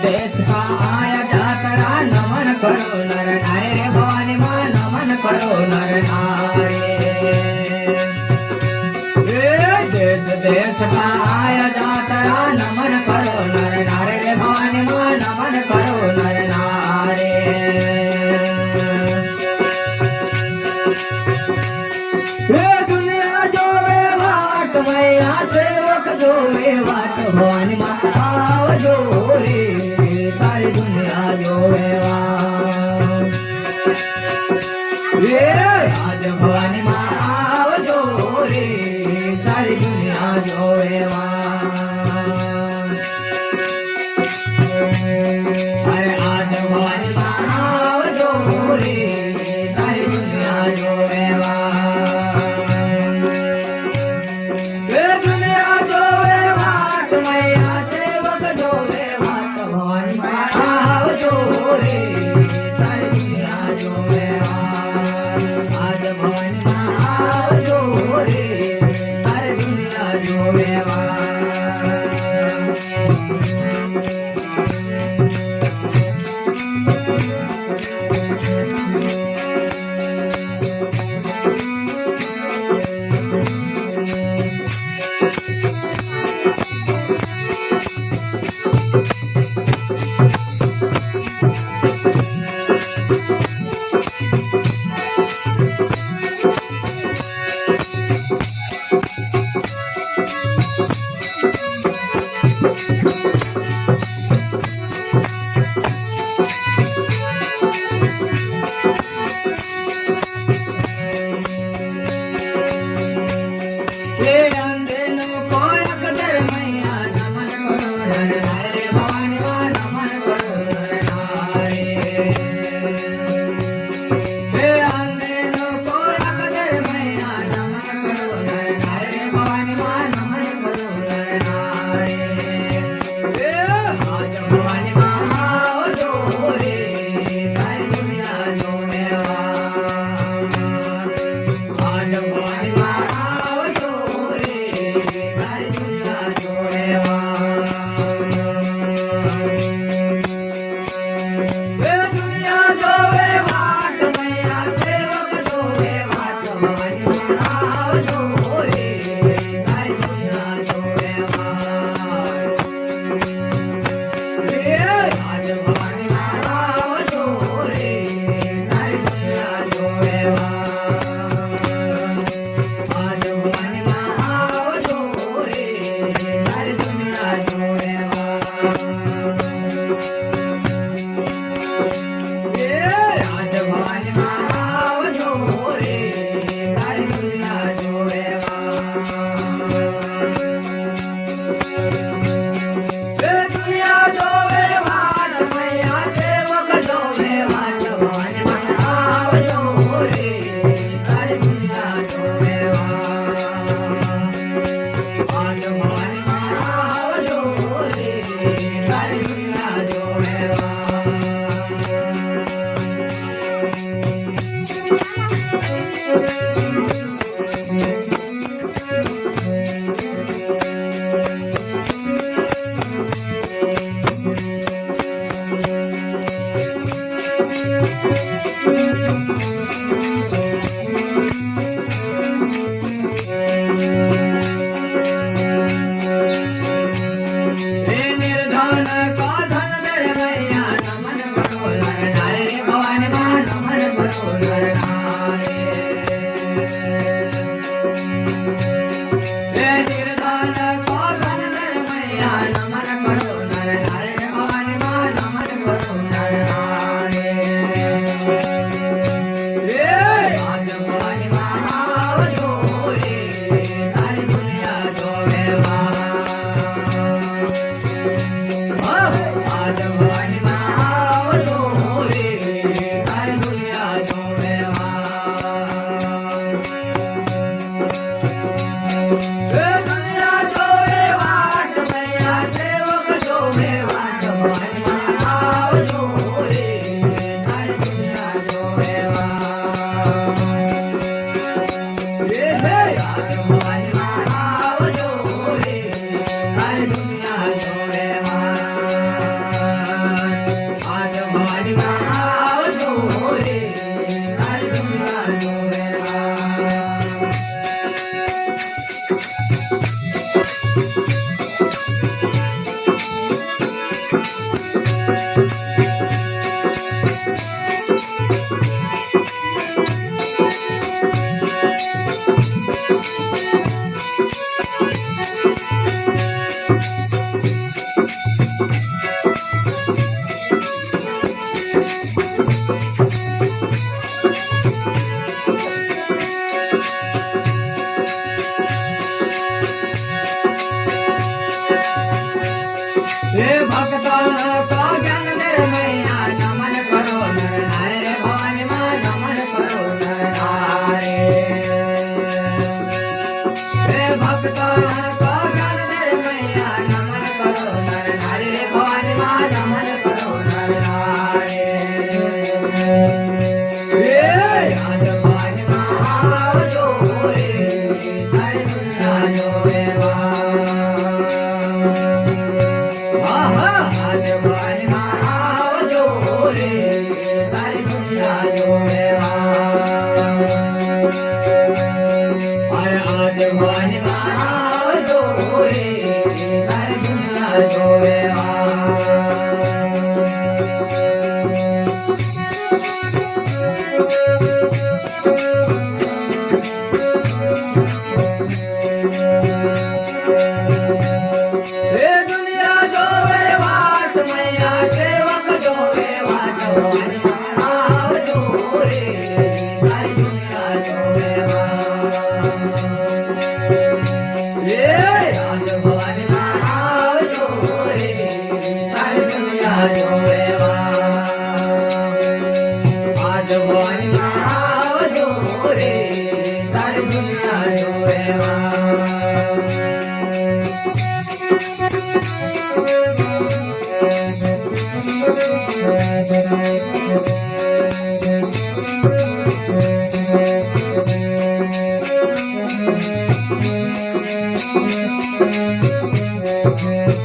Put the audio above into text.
देश का आया जातरा नमन करो नर नारे रे भवानी मां नमन करो नर नारे देश देश का आया जातरा नमन करो नर नारे रे भवानी मां नमन करो नर नारे दुनिया जोवे वाट मैया सेवक जोवे वाट भवानी मां आवजो रे सारी दुनिया जोवे रे आज भवानी मां आवजो रे सारी दुनिया जोवे अरे आज भवानी मां आवजो रे सारी दुनिया जोवे निर्धन का આજ ભવાની માં આવજો રે તારી દુનિયા જોવે દુનિયા જોવે વાટ મૈયા સેવક જોવે વાટ ભવાની માં આવજો રે તારી દુનિયા જોવે આજ ભવાની માં આવજો રે તારી દુનિયા જોવે આજ ભવાની માં આવજો રે તારી દુનિયા જોવે हे भक्तों को ज्ञान दे मैया नमन करो नर नारी रे भवानी मां नमन करो नर नारी हे भक्तों को ज्ञान दे मैया नमन करो नर नारी रे भवानी मां नमन करो नर नारी हे आज भवानी मां आवजो रे तारी दुनिया जोवे आज भवानी मां आवजो रे तारी दुनिया जोवे आज भवानी मां आवजो रे तारी दुनिया जोवे मैया सेवक जोवे वाट भवानी मां आवजो रे तारी दुनिया जोवे आज भवानी मां आवजो रे तारी दुनिया जोवे आज भवानी मां आवजो रे तारी दुनिया जोवे Thank you.